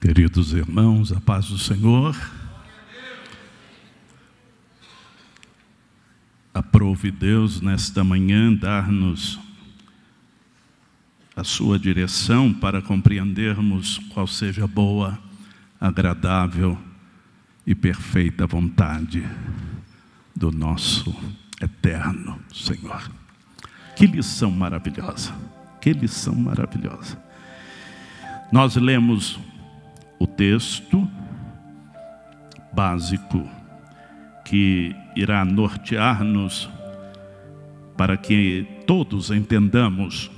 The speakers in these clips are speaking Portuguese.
Queridos irmãos, a paz do Senhor. Aprove Deus nesta manhã dar-nos a sua direção para compreendermos qual seja a boa, agradável e perfeita vontade do nosso eterno Senhor. Que lição maravilhosa, que lição maravilhosa. Nós lemos o texto básico que irá nortear-nos para que todos entendamos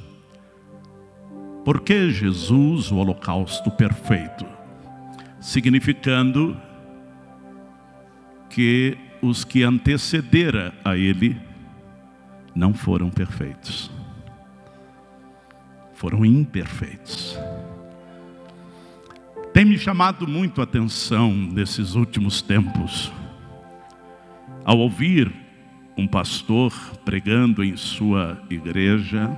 por que Jesus, o holocausto perfeito, significando que os que antecederam a ele não foram perfeitos, foram imperfeitos. Tem me chamado muito a atenção nesses últimos tempos, ao ouvir um pastor pregando em sua igreja,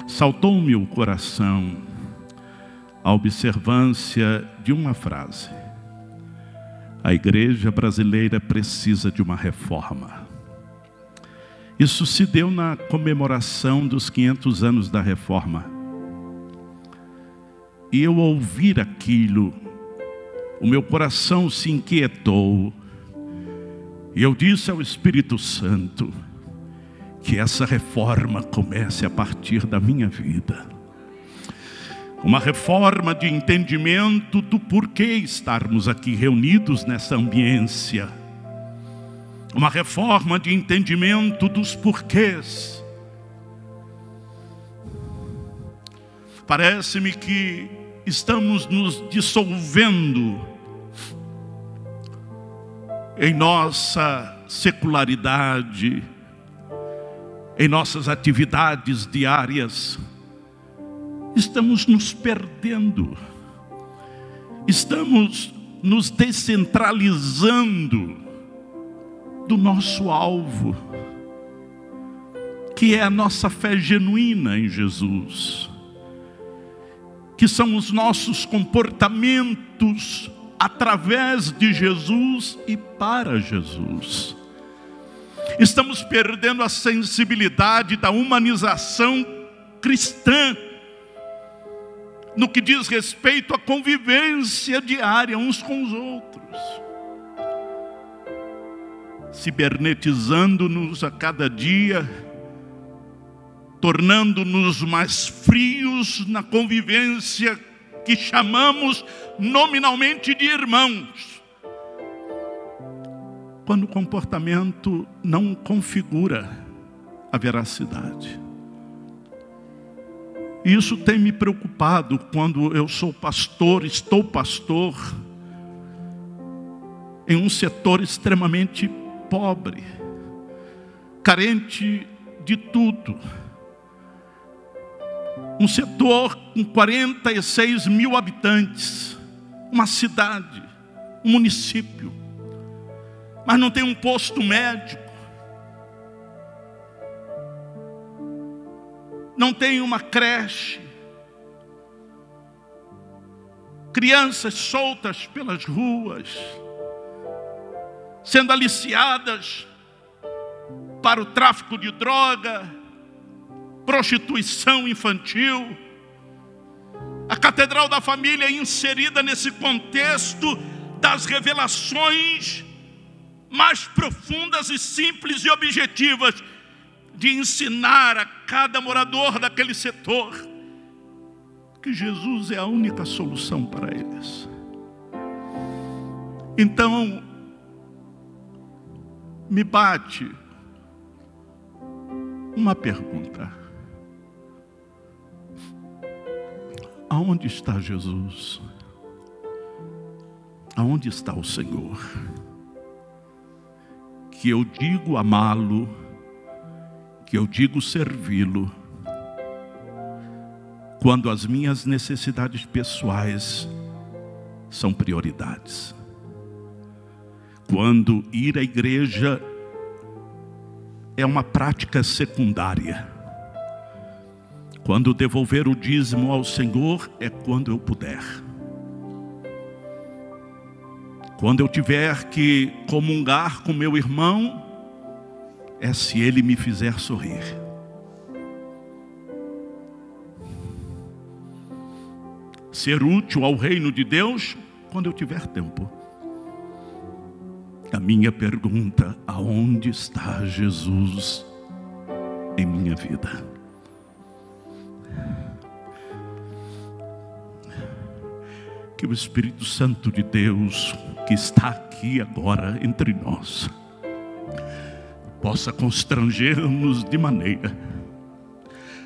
saltou-me o coração a observância de uma frase: a igreja brasileira precisa de uma reforma. Isso se deu na comemoração dos 500 anos da reforma. E eu ouvir aquilo, o meu coração se inquietou. E eu disse ao Espírito Santo que essa reforma comece a partir da minha vida. Uma reforma de entendimento do porquê estarmos aqui reunidos nessa ambiência. Uma reforma de entendimento dos porquês. Parece-me que estamos nos dissolvendo em nossa secularidade, em nossas atividades diárias. Estamos nos perdendo, estamos nos descentralizando do nosso alvo, que é a nossa fé genuína em Jesus, que são os nossos comportamentos através de Jesus e para Jesus. Estamos perdendo a sensibilidade da humanização cristã no que diz respeito à convivência diária uns com os outros, cibernetizando-nos a cada dia, tornando-nos mais frios na convivência que chamamos nominalmente de irmãos, quando o comportamento não configura a veracidade. Isso tem me preocupado quando eu sou pastor, estou pastor, em um setor extremamente pobre, carente de tudo. Um setor com 46 mil habitantes, uma cidade, um município, mas não tem um posto médico, não tem uma creche, crianças soltas pelas ruas, sendo aliciadas para o tráfico de droga, prostituição infantil. A Catedral da Família é inserida nesse contexto das revelações mais profundas e simples e objetivas de ensinar a cada morador daquele setor que Jesus é a única solução para eles. Então, me bate uma pergunta: aonde está Jesus? Aonde está o Senhor? Que eu digo amá-lo, que eu digo servi-lo, quando as minhas necessidades pessoais são prioridades. Quando ir à igreja é uma prática secundária. Quando devolver o dízimo ao Senhor é quando eu puder. Quando eu tiver que comungar com meu irmão, é se ele me fizer sorrir. Ser útil ao reino de Deus quando eu tiver tempo. A minha pergunta: aonde está Jesus em minha vida? Que o Espírito Santo de Deus, que está aqui agora entre nós, possa constranger-nos de maneira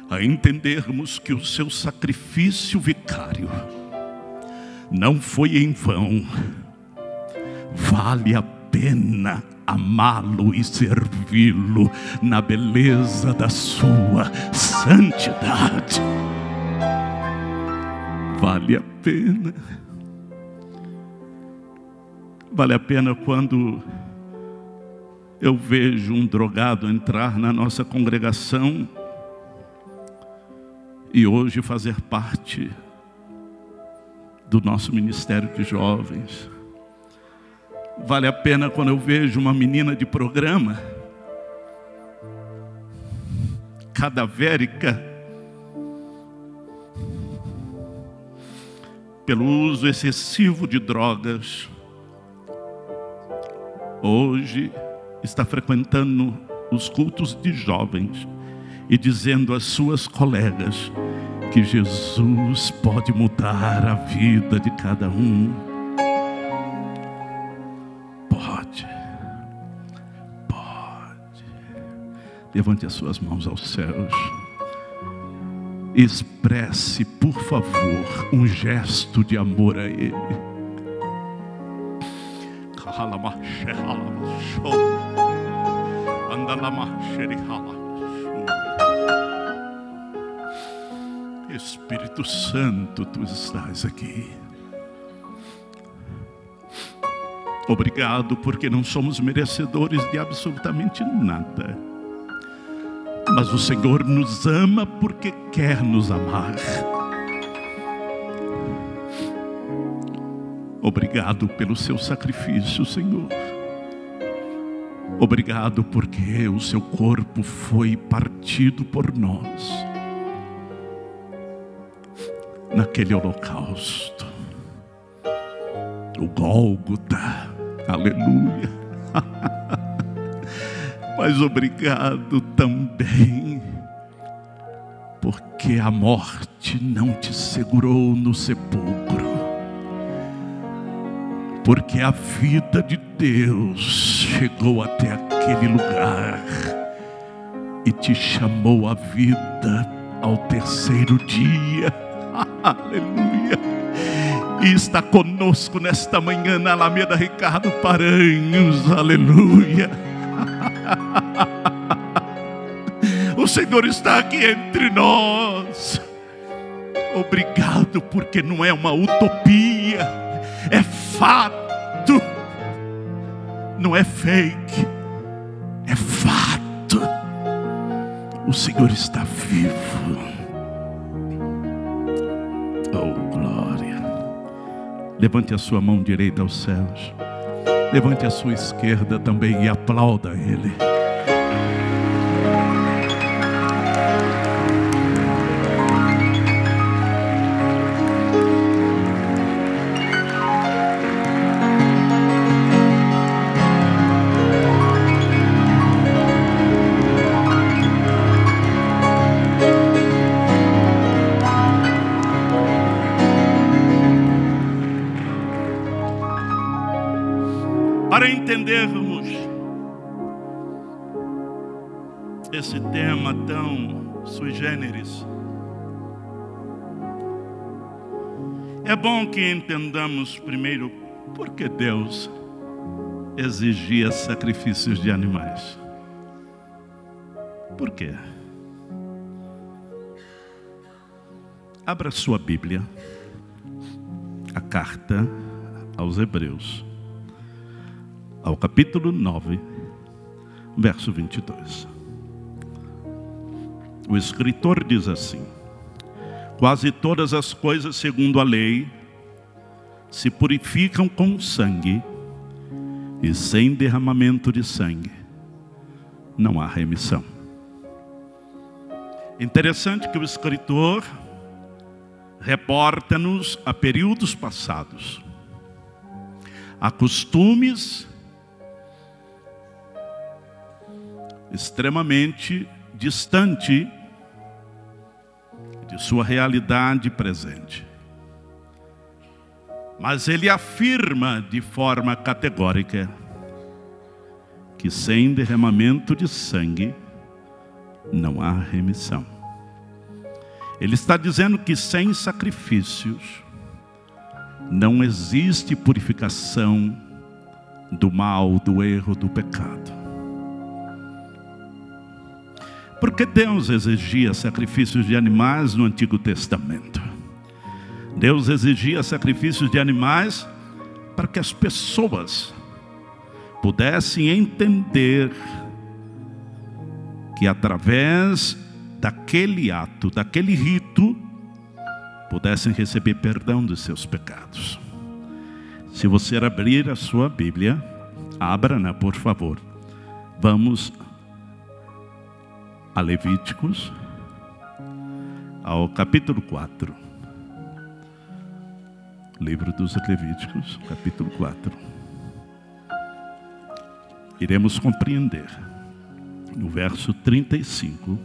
a entendermos que o seu sacrifício vicário não foi em vão. Vale a pena amá-lo e servi-lo na beleza da sua santidade. Vale a pena. Vale a pena quando eu vejo um drogado entrar na nossa congregação e hoje fazer parte do nosso ministério de jovens. Vale a pena quando eu vejo uma menina de programa cadavérica pelo uso excessivo de drogas, hoje está frequentando os cultos de jovens e dizendo às suas colegas que Jesus pode mudar a vida de cada um. Pode. Levante as suas mãos aos céus. Expresse, por favor, um gesto de amor a Ele. Espírito Santo, Tu estás aqui. Obrigado, porque não somos merecedores de absolutamente nada. Mas o Senhor nos ama porque quer nos amar. Obrigado pelo seu sacrifício, Senhor. Obrigado porque o seu corpo foi partido por nós naquele holocausto, o Gólgota. Aleluia. Mas obrigado também porque a morte não te segurou no sepulcro, porque a vida de Deus chegou até aquele lugar e te chamou à vida ao terceiro dia. Aleluia. E está conosco nesta manhã na Alameda Ricardo Paranhos. Aleluia. O Senhor está aqui entre nós. Obrigado, porque não é uma utopia, é fato. Não é fake, é fato. O Senhor está vivo. Oh, glória. Levante a sua mão direita aos céus. Levante a sua esquerda também e aplauda Ele. Para entendermos esse tema tão sui generis, é bom que entendamos primeiro por que Deus exigia sacrifícios de animais. Por quê? Abra sua Bíblia, a carta aos Hebreus, ao capítulo 9, verso 22. O escritor diz assim: quase todas as coisas segundo a lei se purificam com sangue, E sem derramamento de sangue não há remissão. Interessante que o escritor reporta-nos a períodos passados, a costumes extremamente distante de sua realidade presente. Mas ele afirma de forma categórica que sem derramamento de sangue não há remissão. Ele está dizendo que sem sacrifícios não existe purificação do mal, do erro, do pecado. Porque Deus exigia sacrifícios de animais no Antigo Testamento. Deus exigia sacrifícios de animais para que as pessoas pudessem entender que através daquele ato, daquele rito, pudessem receber perdão dos seus pecados. Se você abrir a sua Bíblia, abra-na, por favor. Vamos a Levíticos, ao capítulo 4. Livro dos Levíticos, capítulo 4. Iremos compreender no verso 35.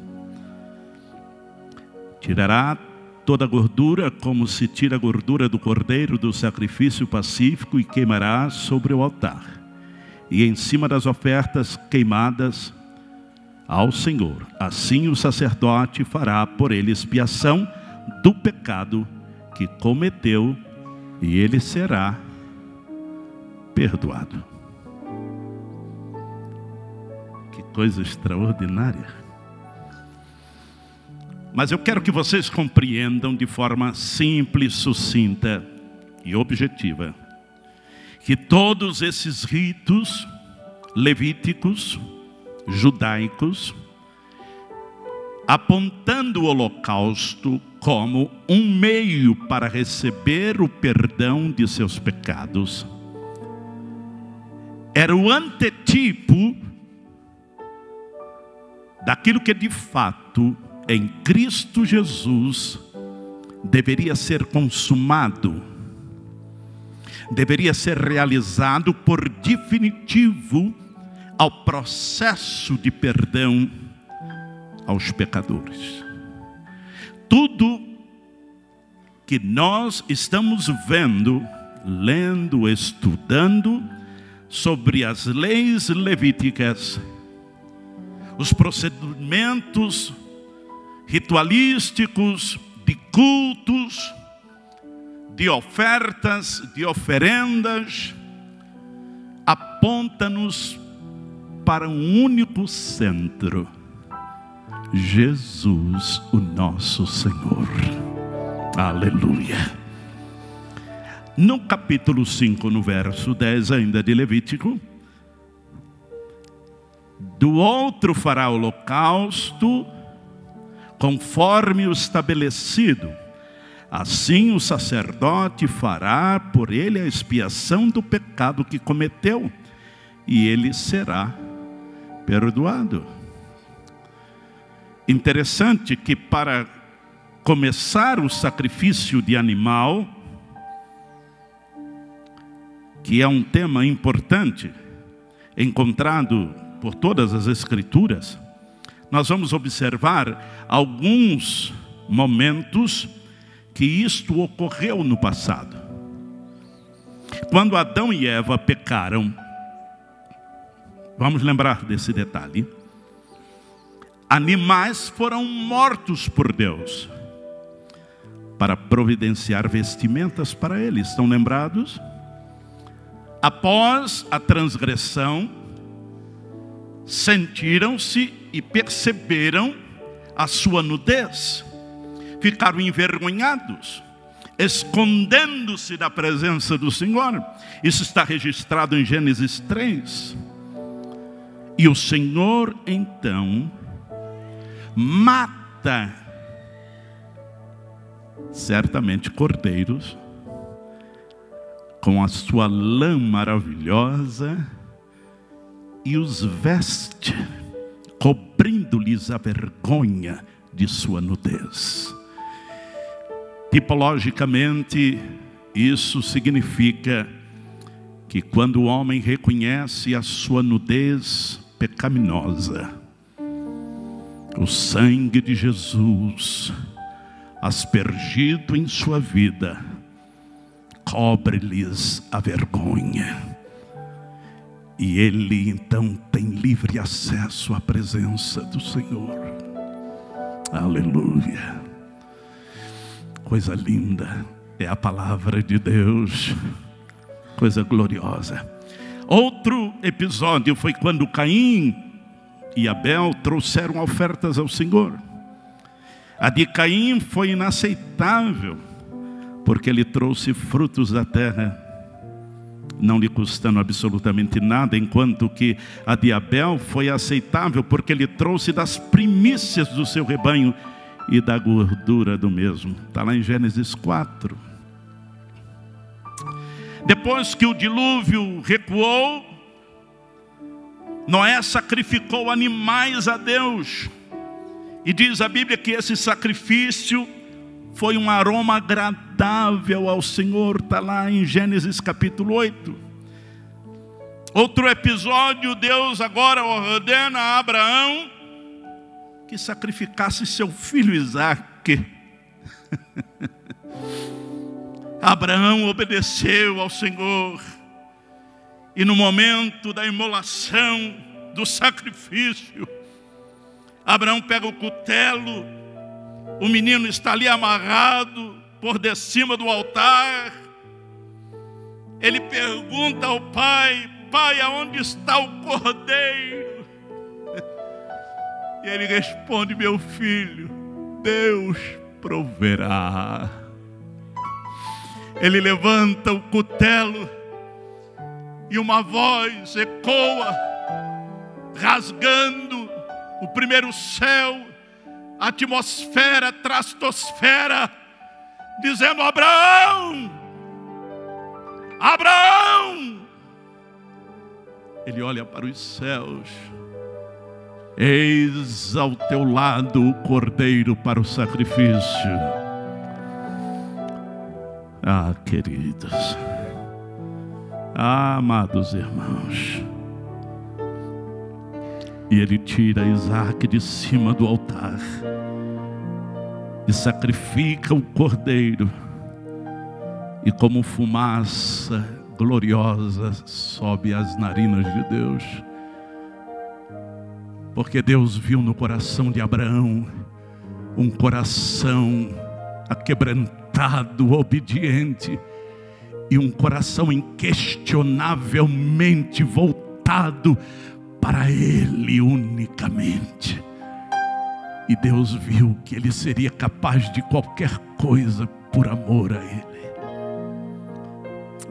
Tirará toda a gordura, como se tira a gordura do cordeiro do sacrifício pacífico, e queimará sobre o altar, e em cima das ofertas queimadas ao Senhor. Assim o sacerdote fará por ele expiação do pecado que cometeu, e ele será perdoado. Que coisa extraordinária. Mas eu quero que vocês compreendam de forma simples, sucinta e objetiva que todos esses ritos levíticos, judaicos, apontando o holocausto como um meio para receber o perdão de seus pecados, era o antetipo daquilo que de fato em Cristo Jesus deveria ser consumado, deveria ser realizado por definitivo ao processo de perdão aos pecadores. Tudo que nós estamos vendo, lendo, estudando sobre as leis levíticas, os procedimentos ritualísticos de cultos, de ofertas, de oferendas, aponta-nos para um único centro: Jesus, o nosso Senhor. Aleluia. No capítulo 5, no verso 10 ainda de Levítico: do outro fará holocausto conforme o estabelecido. Assim o sacerdote fará por ele a expiação do pecado que cometeu, e ele será perdoado. Interessante que para começar o sacrifício de animal, que é um tema importante, encontrado por todas as Escrituras, nós vamos observar alguns momentos que isto ocorreu no passado. Quando Adão e Eva pecaram, vamos lembrar desse detalhe, animais foram mortos por Deus para providenciar vestimentas para eles. Estão lembrados? Após a transgressão, sentiram-se e perceberam a sua nudez. Ficaram envergonhados, escondendo-se da presença do Senhor. Isso está registrado em Gênesis 3. E o Senhor então mata certamente cordeiros com a sua lã maravilhosa e os veste, cobrindo-lhes a vergonha de sua nudez. Tipologicamente, isso significa que quando o homem reconhece a sua nudez pecaminosa, o sangue de Jesus, aspergido em sua vida, cobre-lhes a vergonha. E ele então tem livre acesso à presença do Senhor. Aleluia. Coisa linda é a palavra de Deus. Coisa gloriosa. Outro episódio foi quando Caim e Abel trouxeram ofertas ao Senhor. A de Caim foi inaceitável, porque ele trouxe frutos da terra, não lhe custando absolutamente nada, enquanto que a de Abel foi aceitável, porque ele trouxe das primícias do seu rebanho e da gordura do mesmo. Está lá em Gênesis 4. Depois que o dilúvio recuou, Noé sacrificou animais a Deus. E diz a Bíblia que esse sacrifício foi um aroma agradável ao Senhor. Está lá em Gênesis capítulo 8. Outro episódio, Deus agora ordena a Abraão que sacrificasse seu filho Isaque. Abraão obedeceu ao Senhor. E no momento da imolação, do sacrifício, Abraão pega o cutelo, o menino está ali amarrado por de cima do altar. Ele pergunta ao pai: pai, aonde está o cordeiro? E ele responde: meu filho, Deus proverá. Ele levanta o cutelo e uma voz ecoa, rasgando o primeiro céu, a atmosfera, a trastosfera, dizendo: Abraão, Abraão. Ele olha para os céus: eis ao teu lado o cordeiro para o sacrifício. Ah, queridos, amados irmãos, e ele tira Isaque de cima do altar e sacrifica o cordeiro, e como fumaça gloriosa sobe às narinas de Deus, porque Deus viu no coração de Abraão um coração aquebrantado, obediente, e um coração inquestionavelmente voltado para Ele unicamente. E Deus viu que ele seria capaz de qualquer coisa por amor a Ele.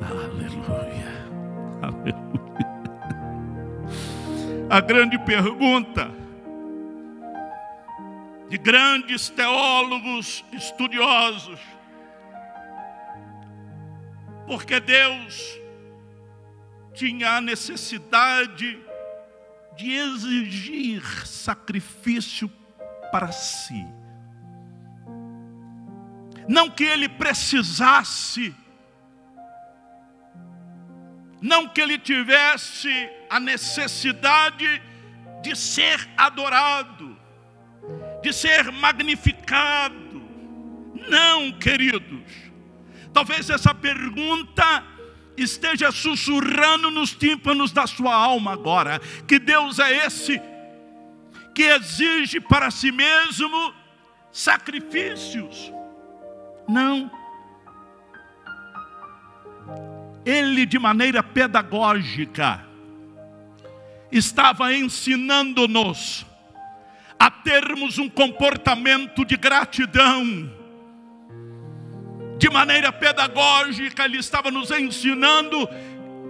Aleluia, aleluia. A grande pergunta de grandes teólogos estudiosos: porque Deus tinha a necessidade de exigir sacrifício para si? Não que ele precisasse, não que ele tivesse a necessidade de ser adorado, de ser magnificado. Não, queridos. Talvez essa pergunta esteja sussurrando nos tímpanos da sua alma agora: que Deus é esse que exige para si mesmo sacrifícios? Não. Ele, de maneira pedagógica, estava ensinando-nos a termos um comportamento de gratidão. De maneira pedagógica, Ele estava nos ensinando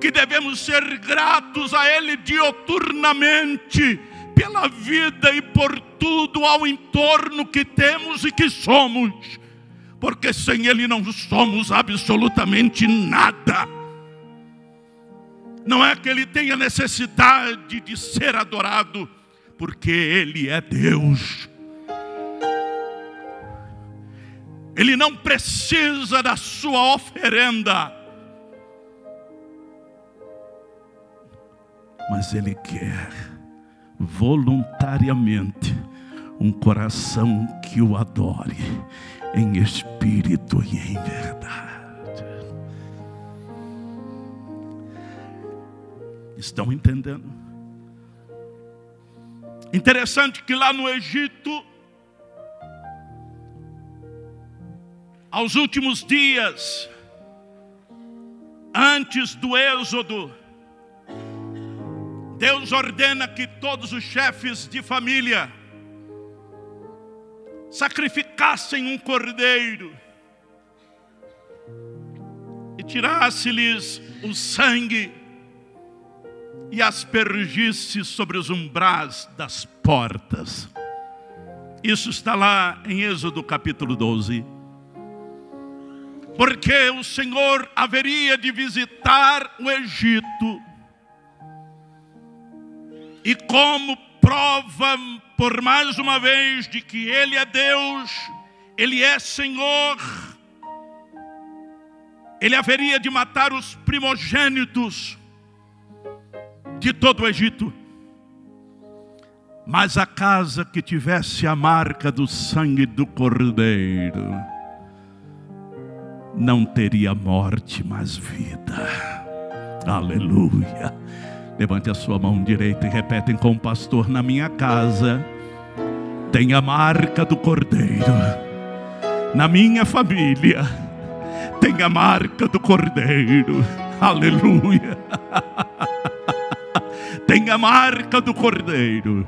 que devemos ser gratos a Ele dioturnamente, pela vida e por tudo ao entorno que temos e que somos, porque sem Ele não somos absolutamente nada. Não é que ele tenha necessidade de ser adorado, porque ele é Deus. Ele não precisa da sua oferenda, mas ele quer voluntariamente um coração que o adore em espírito e em verdade. Estão entendendo? Interessante que lá no Egito, aos últimos dias, antes do êxodo, Deus ordena que todos os chefes de família sacrificassem um cordeiro e tirasse-lhes o sangue e aspergisse sobre os umbrais das portas. Isso está lá em Êxodo capítulo 12. Porque o Senhor haveria de visitar o Egito, e como prova, por mais uma vez, de que Ele é Deus, Ele é Senhor, Ele haveria de matar os primogênitos de todo o Egito. Mas a casa que tivesse a marca do sangue do cordeiro não teria morte, mas vida. Aleluia. Levante a sua mão direita e repetem com o pastor: na minha casa tem a marca do cordeiro. Na minha família tem a marca do cordeiro. Aleluia. Tem a marca do cordeiro.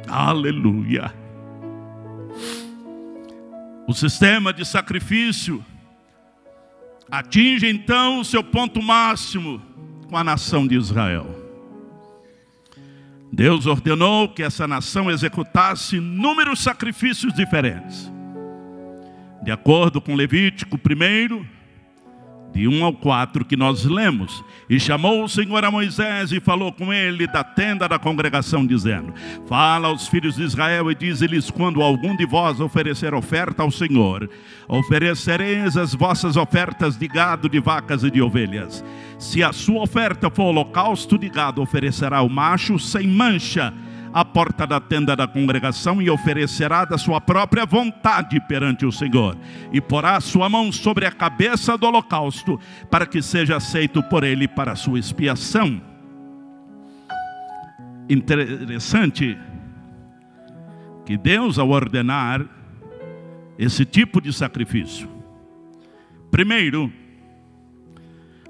Aleluia. O sistema de sacrifício atinge então o seu ponto máximo com a nação de Israel. Deus ordenou que essa nação executasse inúmeros sacrifícios diferentes. De acordo com Levítico 1, de 1 ao 4, que nós lemos. E chamou o Senhor a Moisés e falou com ele da tenda da congregação, dizendo: fala aos filhos de Israel e dize-lhes: quando algum de vós oferecer oferta ao Senhor, oferecereis as vossas ofertas de gado, de vacas e de ovelhas. Se a sua oferta for holocausto de gado, oferecerá o macho sem mancha à porta da tenda da congregação, e oferecerá da sua própria vontade perante o Senhor, e porá sua mão sobre a cabeça do holocausto, para que seja aceito por ele para a sua expiação. Interessante que Deus, ao ordenar esse tipo de sacrifício, primeiro,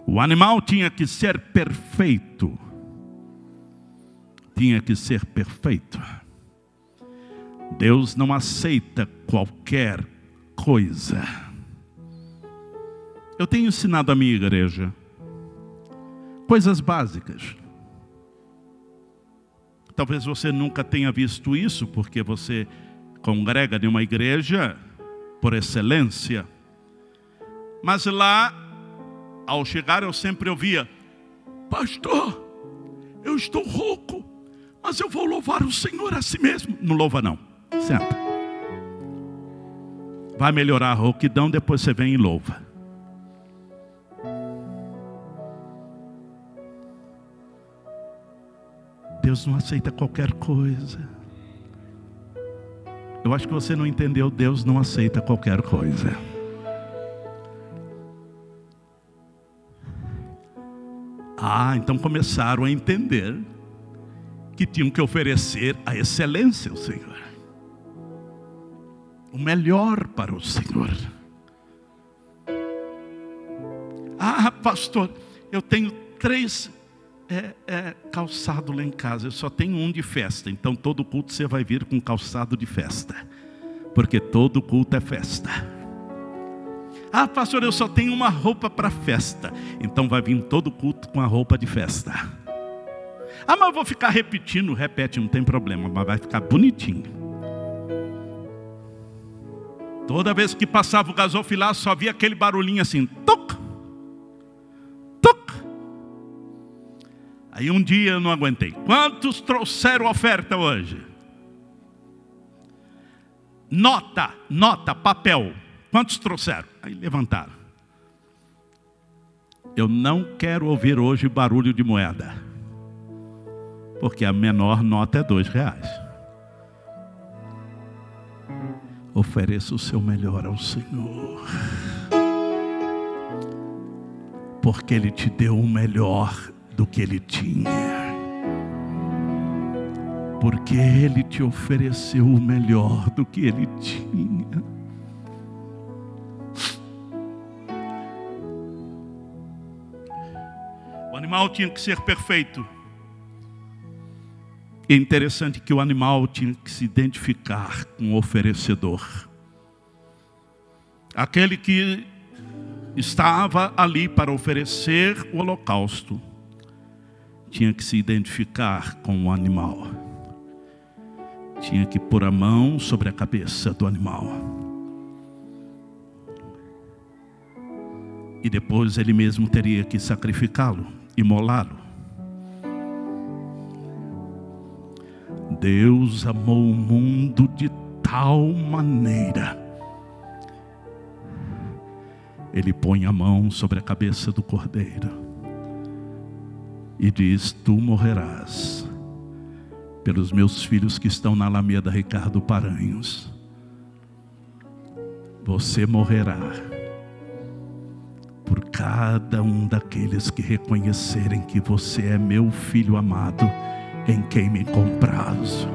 o animal tinha que ser perfeito. Tinha que ser perfeito. Deus não aceita qualquer coisa. Eu tenho ensinado à minha igreja coisas básicas. Talvez você nunca tenha visto isso, porque você congrega em uma igreja por excelência. Mas lá, ao chegar, eu sempre ouvia: pastor, eu estou rouco, mas eu vou louvar o Senhor a si mesmo. Não louva não, senta. Vai melhorar a rouquidão, depois você vem e louva. Deus não aceita qualquer coisa. Eu acho que você não entendeu. Deus não aceita qualquer coisa. Então começaram a entender que tinham que oferecer a excelência ao Senhor, o melhor para o Senhor. Pastor, eu tenho 3 calçado lá em casa, eu só tenho um de festa. Então todo culto você vai vir com calçado de festa, porque todo culto é festa. Pastor, eu só tenho uma roupa para festa. Então vai vir todo culto com a roupa de festa. Mas eu vou ficar repetindo. Repete, não tem problema, mas vai ficar bonitinho. Toda vez que passava o gasofilar, só via aquele barulhinho assim: toc, toc. Aí um dia eu não aguentei. Quantos trouxeram oferta hoje? Nota, papel. Quantos trouxeram? Aí levantaram. Eu não quero ouvir hoje barulho de moeda, porque a menor nota é R$2. Ofereça o seu melhor ao Senhor, porque Ele te deu o melhor do que Ele tinha, porque Ele te ofereceu o melhor do que Ele tinha. O animal tinha que ser perfeito. É interessante que o animal tinha que se identificar com o oferecedor. Aquele que estava ali para oferecer o holocausto tinha que se identificar com o animal. Tinha que pôr a mão sobre a cabeça do animal. E depois ele mesmo teria que sacrificá-lo, imolá-lo. Deus amou o mundo de tal maneira. Ele põe a mão sobre a cabeça do cordeiro e diz: tu morrerás pelos meus filhos que estão na Alameda Ricardo Paranhos. Você morrerá por cada um daqueles que reconhecerem que você é meu filho amado, em quem me comprazo.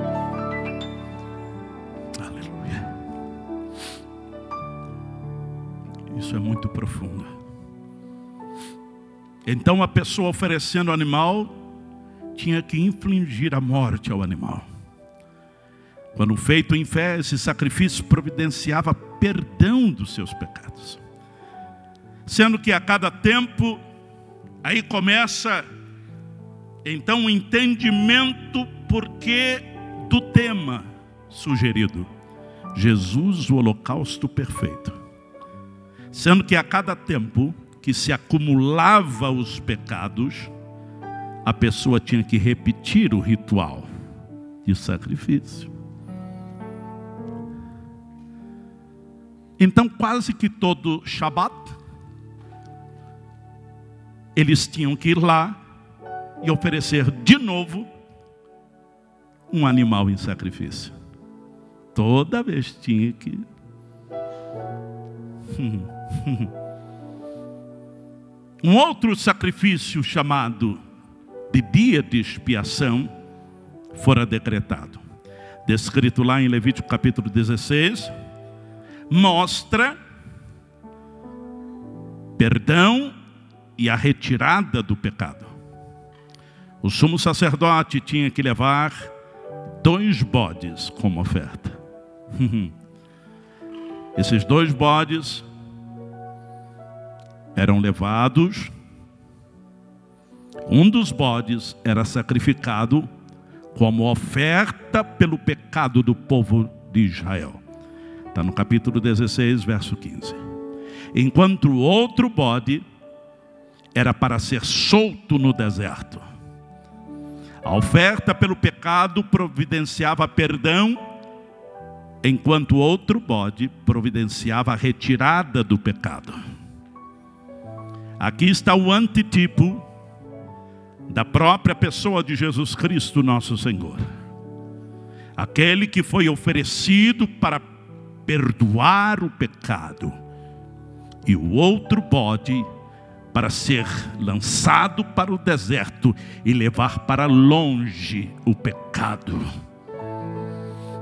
Aleluia. Isso é muito profundo. Então a pessoa oferecendo o animal tinha que infligir a morte ao animal. Quando feito em fé, esse sacrifício providenciava perdão dos seus pecados. Sendo que a cada tempo, aí começa então o entendimento porque do tema sugerido: Jesus, o holocausto perfeito. Sendo que a cada tempo que se acumulava os pecados, a pessoa tinha que repetir o ritual de sacrifício. Então quase que todo Shabat eles tinham que ir lá e oferecer de novo um animal em sacrifício. Toda vez tinha que... Um outro sacrifício chamado de dia de expiação fora decretado. Descrito lá em Levítico capítulo 16, mostra perdão e a retirada do pecado. O sumo sacerdote tinha que levar 2 bodes como oferta. Esses 2 bodes eram levados. Um dos bodes era sacrificado como oferta pelo pecado do povo de Israel. Está no capítulo 16, verso 15. Enquanto o outro bode era para ser solto no deserto. A oferta pelo pecado providenciava perdão, enquanto o outro bode providenciava a retirada do pecado. Aqui está o antitipo da própria pessoa de Jesus Cristo, nosso Senhor. Aquele que foi oferecido para perdoar o pecado, e o outro bode para ser lançado para o deserto e levar para longe o pecado.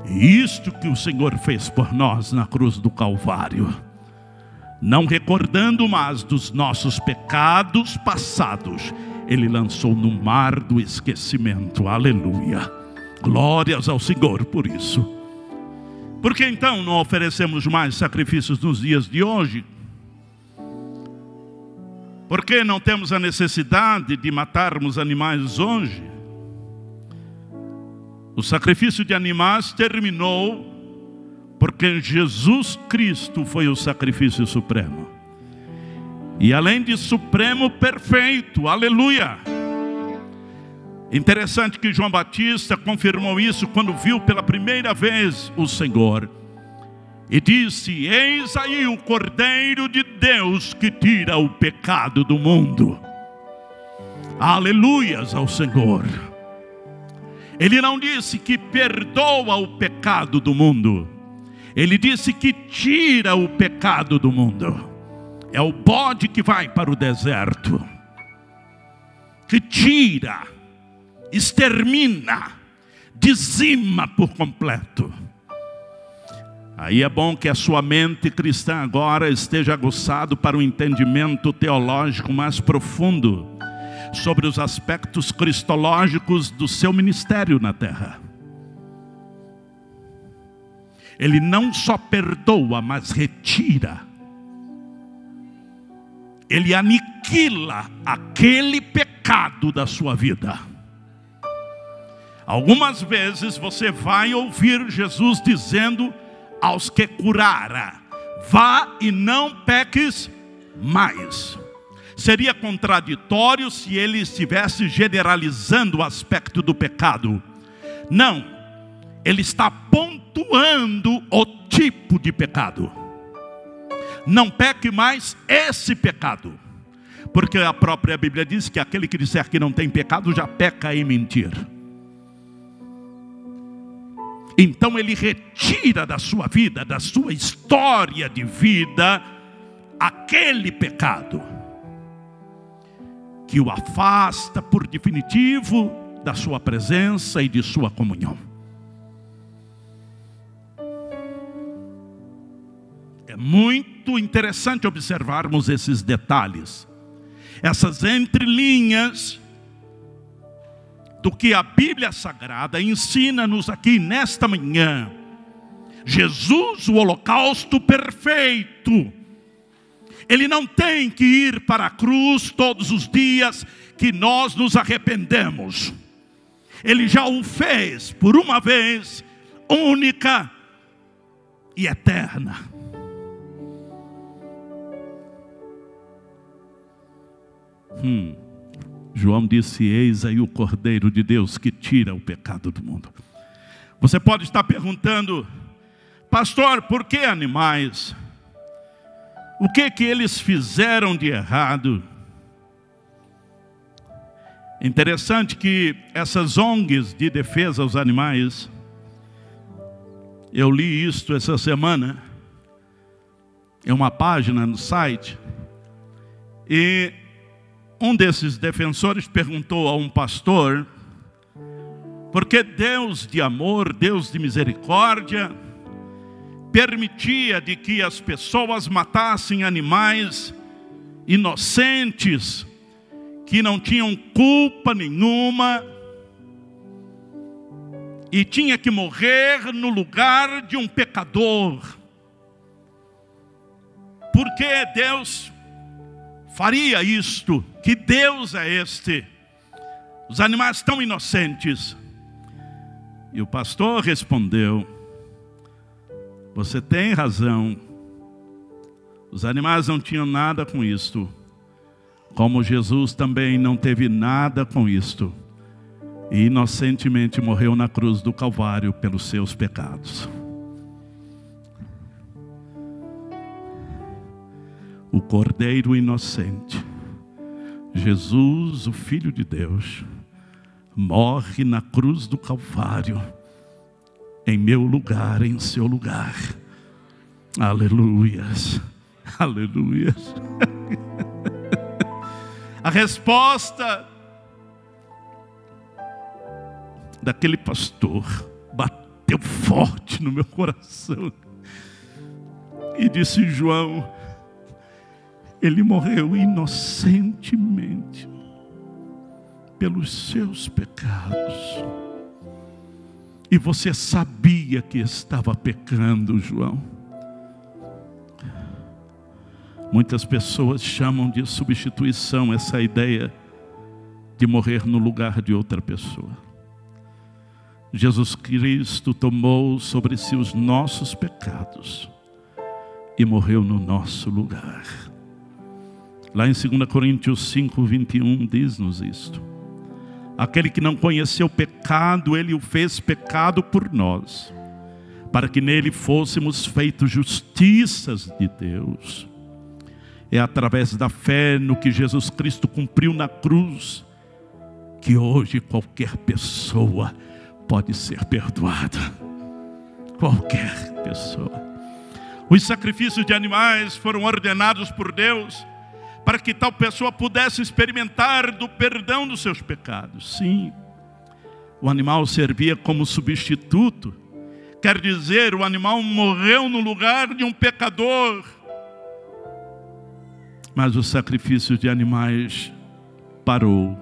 E isto que o Senhor fez por nós na cruz do Calvário, não recordando mais dos nossos pecados passados, Ele lançou no mar do esquecimento. Aleluia. Glórias ao Senhor por isso. Por que então não oferecemos mais sacrifícios nos dias de hoje? Por que não temos a necessidade de matarmos animais hoje? O sacrifício de animais terminou porque Jesus Cristo foi o sacrifício supremo. E além de supremo, perfeito, aleluia, Interessante que João Batista confirmou isso quando viu pela primeira vez o Senhor. E disse: eis aí o Cordeiro de Deus que tira o pecado do mundo. Aleluias ao Senhor. Ele não disse que perdoa o pecado do mundo. Ele disse que tira o pecado do mundo. É o bode que vai para o deserto, que tira, extermina, dizima por completo. Aí é bom que a sua mente cristã agora esteja aguçado para o entendimento teológico mais profundo sobre os aspectos cristológicos do seu ministério na terra. Ele não só perdoa, mas retira. Ele aniquila aquele pecado da sua vida. Algumas vezes você vai ouvir Jesus dizendo aos que curara: vá e não peques mais. Seria contraditório se ele estivesse generalizando o aspecto do pecado. Não, ele está pontuando o tipo de pecado. Não peque mais esse pecado, porque a própria Bíblia diz que aquele que disser que não tem pecado já peca em mentir. Então ele retira da sua vida, da sua história de vida, aquele pecado que o afasta por definitivo da sua presença e de sua comunhão. É muito interessante observarmos esses detalhes, essas entrelinhas do que a Bíblia Sagrada ensina-nos aqui nesta manhã. Jesus, o holocausto perfeito, ele não tem que ir para a cruz todos os dias que nós nos arrependemos. Ele já o fez por uma vez, única e eterna. João disse: eis aí o Cordeiro de Deus que tira o pecado do mundo. Você pode estar perguntando: pastor, por que animais? O que eles fizeram de errado? Interessante que essas ONGs de defesa aos animais, eu li isto essa semana, em uma página no site, e um desses defensores perguntou a um pastor por que Deus de amor, Deus de misericórdia, permitia de que as pessoas matassem animais inocentes, que não tinham culpa nenhuma, e tinha que morrer no lugar de um pecador. Por que Deus faria isto? Que Deus é este? Os animais tão inocentes. E o pastor respondeu: você tem razão. Os animais não tinham nada com isto, como Jesus também não teve nada com isto, e inocentemente morreu na cruz do Calvário pelos seus pecados. O Cordeiro inocente, Jesus, o Filho de Deus, morre na cruz do Calvário, em meu lugar, em seu lugar. Aleluias, aleluias. A resposta daquele pastor bateu forte no meu coração e disse: João, ele morreu inocentemente pelos seus pecados. E você sabia que estava pecando, João. Muitas pessoas chamam de substituição essa ideia de morrer no lugar de outra pessoa. Jesus Cristo tomou sobre si os nossos pecados e morreu no nosso lugar. Lá em 2 Coríntios 5:21 diz-nos isto: Aquele que não conheceu pecado, Ele o fez pecado por nós, para que nele fôssemos feitos justiças de Deus. É através da fé no que Jesus Cristo cumpriu na cruz, que hoje qualquer pessoa pode ser perdoada. Qualquer pessoa. Os sacrifícios de animais foram ordenados por Deus para que tal pessoa pudesse experimentar do perdão dos seus pecados. Sim, o animal servia como substituto. Quer dizer, o animal morreu no lugar de um pecador. Mas o sacrifício de animais parou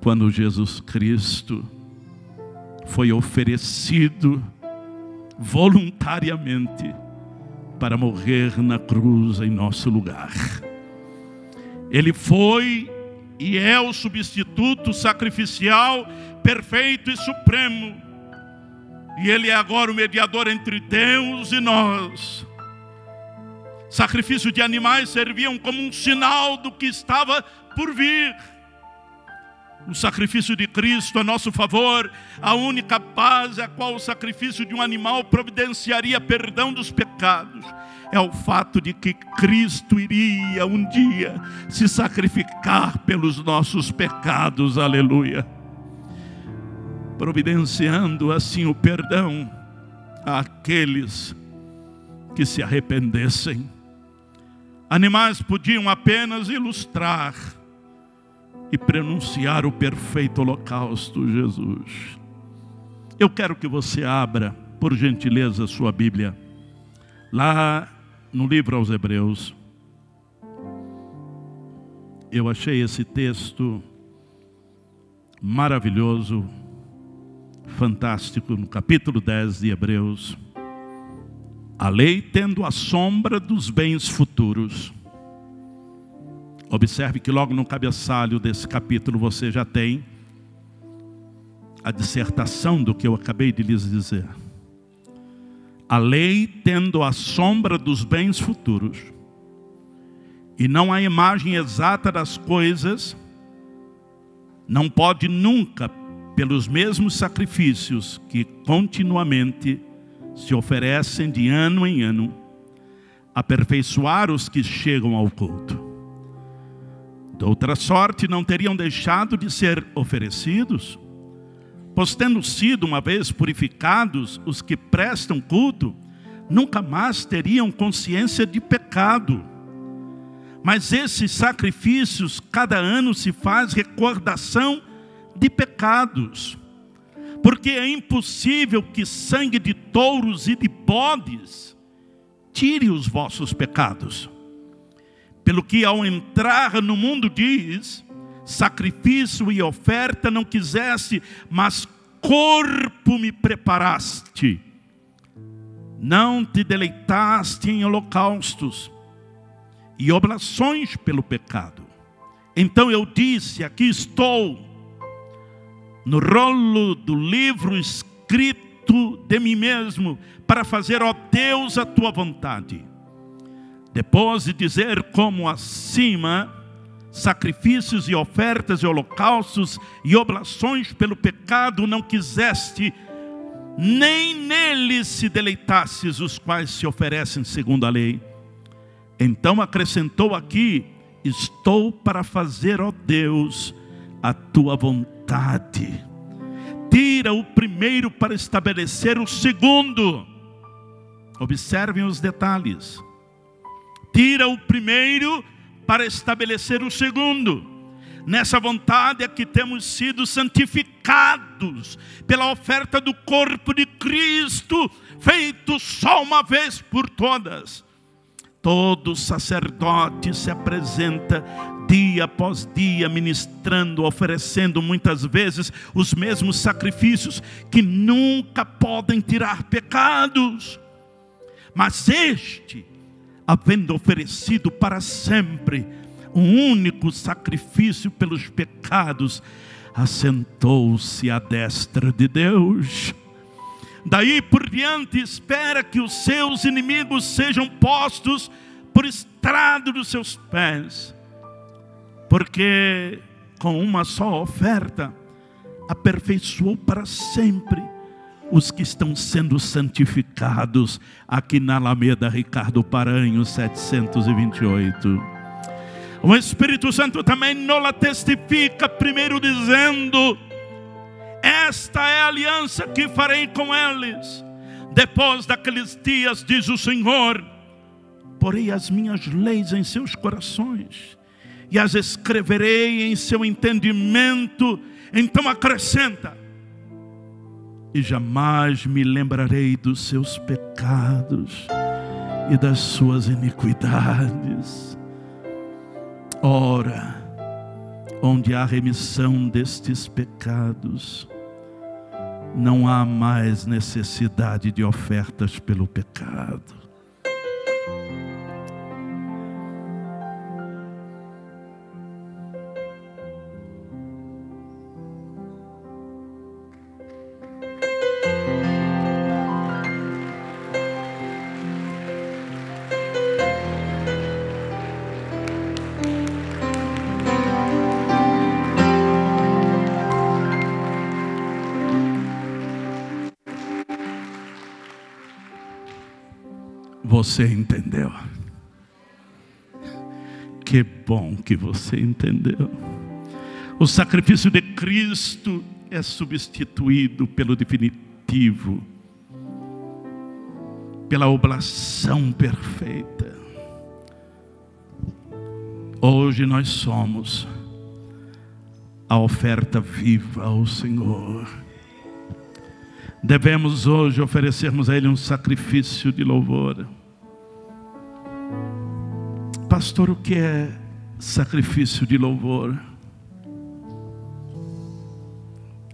quando Jesus Cristo foi oferecido voluntariamente para morrer na cruz em nosso lugar. Ele foi e é o substituto sacrificial perfeito e supremo. E Ele é agora o mediador entre Deus e nós. Sacrifício de animais serviam como um sinal do que estava por vir. O sacrifício de Cristo a nosso favor, a única base a qual o sacrifício de um animal providenciaria perdão dos pecados, é o fato de que Cristo iria um dia se sacrificar pelos nossos pecados, aleluia, providenciando assim o perdão àqueles que se arrependessem. Animais podiam apenas ilustrar e pronunciar o perfeito holocausto, Jesus. Eu quero que você abra, por gentileza, a sua Bíblia, lá no livro aos Hebreus. Eu achei esse texto maravilhoso, fantástico, no capítulo 10 de Hebreus. A lei tendo a sombra dos bens futuros. Observe que logo no cabeçalho desse capítulo você já tem a dissertação do que eu acabei de lhes dizer. A lei tendo a sombra dos bens futuros, e não a imagem exata das coisas, não pode nunca, pelos mesmos sacrifícios que continuamente se oferecem de ano em ano, aperfeiçoar os que chegam ao culto. De outra sorte, não teriam deixado de ser oferecidos, pois tendo sido uma vez purificados os que prestam culto, nunca mais teriam consciência de pecado. Mas esses sacrifícios, cada ano se faz recordação de pecados, porque é impossível que sangue de touros e de bodes tire os vossos pecados. Pelo que ao entrar no mundo diz, sacrifício e oferta não quiseste, mas corpo me preparaste. Não te deleitaste em holocaustos e oblações pelo pecado. Então eu disse, aqui estou, no rolo do livro escrito de mim mesmo, para fazer, ó Deus, a tua vontade. Depois de dizer como acima, sacrifícios e ofertas e holocaustos e oblações pelo pecado não quiseste, nem neles se deleitasses, os quais se oferecem segundo a lei. Então acrescentou aqui, estou para fazer, ó Deus, a tua vontade. Tira o primeiro para estabelecer o segundo. Observem os detalhes. Tira o primeiro para estabelecer o segundo. Nessa vontade é que temos sido santificados pela oferta do corpo de Cristo, feito só uma vez por todas. Todo sacerdote se apresenta dia após dia, ministrando, oferecendo muitas vezes os mesmos sacrifícios que nunca podem tirar pecados. Mas este, havendo oferecido para sempre um único sacrifício pelos pecados, assentou-se à destra de Deus. Daí por diante espera que os seus inimigos sejam postos por estrado dos seus pés. Porque com uma só oferta, aperfeiçoou para sempre os que estão sendo santificados aqui na Alameda Ricardo Paranhos 728. O Espírito Santo também nos testifica, primeiro dizendo: esta é a aliança que farei com eles. Depois daqueles dias, diz o Senhor, porei as minhas leis em seus corações e as escreverei em seu entendimento. Então acrescenta: e jamais me lembrarei dos seus pecados e das suas iniquidades. Ora, onde há remissão destes pecados, não há mais necessidade de ofertas pelo pecado. Você entendeu? Que bom que você entendeu. O sacrifício de Cristo é substituído pelo definitivo, pela oblação perfeita. Hoje nós somos a oferta viva ao Senhor. Devemos hoje oferecermos a Ele um sacrifício de louvor. Pastor, o que é sacrifício de louvor?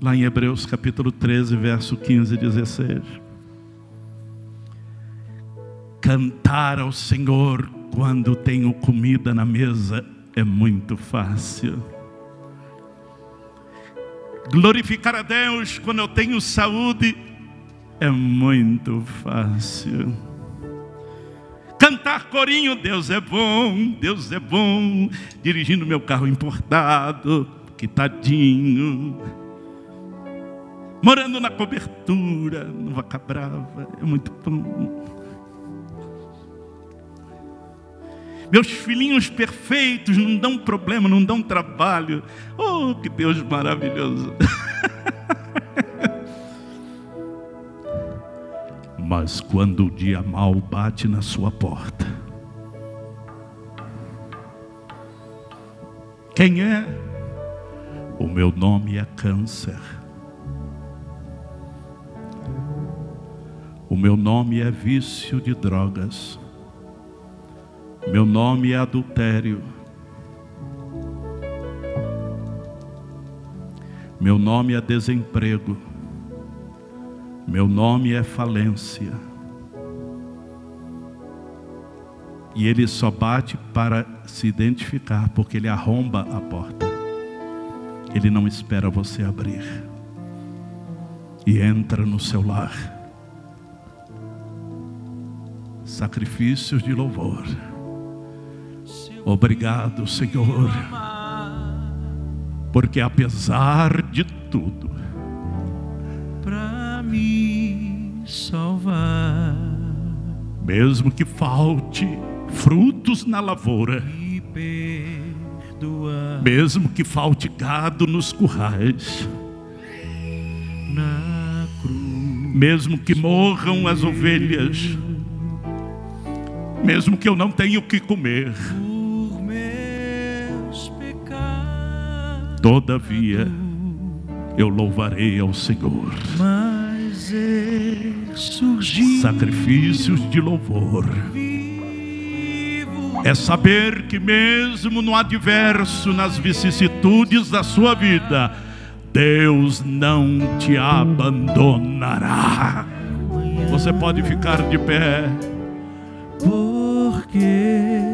Lá em Hebreus capítulo 13, verso 15 e 16. Cantar ao Senhor quando tenho comida na mesa é muito fácil. Glorificar a Deus quando eu tenho saúde é muito fácil. Cantar corinho, Deus é bom, Deus é bom. Dirigindo meu carro importado, que tadinho. Morando na cobertura, no Vaca Brava, é muito bom. Meus filhinhos perfeitos não dão problema, não dão trabalho. Oh, que Deus maravilhoso. Mas quando o dia mau bate na sua porta, quem é? O meu nome é câncer. O meu nome é vício de drogas. Meu nome é adultério. Meu nome é desemprego. Meu nome é falência. E ele só bate para se identificar, porque ele arromba a porta. Ele não espera você abrir. E entra no seu lar. Sacrifícios de louvor. Obrigado, Senhor, porque apesar de tudo, para me salvar, mesmo que falte frutos na lavoura, me perdoar, mesmo que falte gado nos currais, na cruz, mesmo que morram as ovelhas, mesmo que eu não tenha o que comer, todavia eu louvarei ao Senhor. Mas surgiu sacrifícios de louvor é saber que mesmo no adverso, nas vicissitudes da sua vida, Deus não te abandonará. Você pode ficar de pé. porque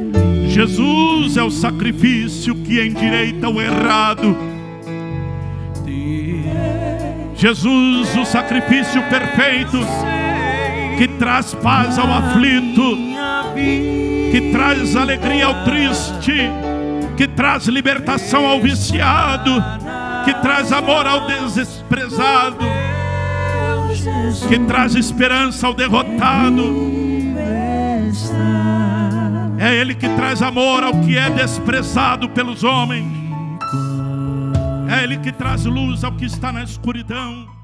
Jesus é o sacrifício que endireita o errado. Jesus, o sacrifício perfeito que traz paz ao aflito, que traz alegria ao triste, que traz libertação ao viciado, que traz amor ao desprezado, que traz esperança ao derrotado. É Ele que traz amor ao que é desprezado pelos homens. É Ele que traz luz ao que está na escuridão.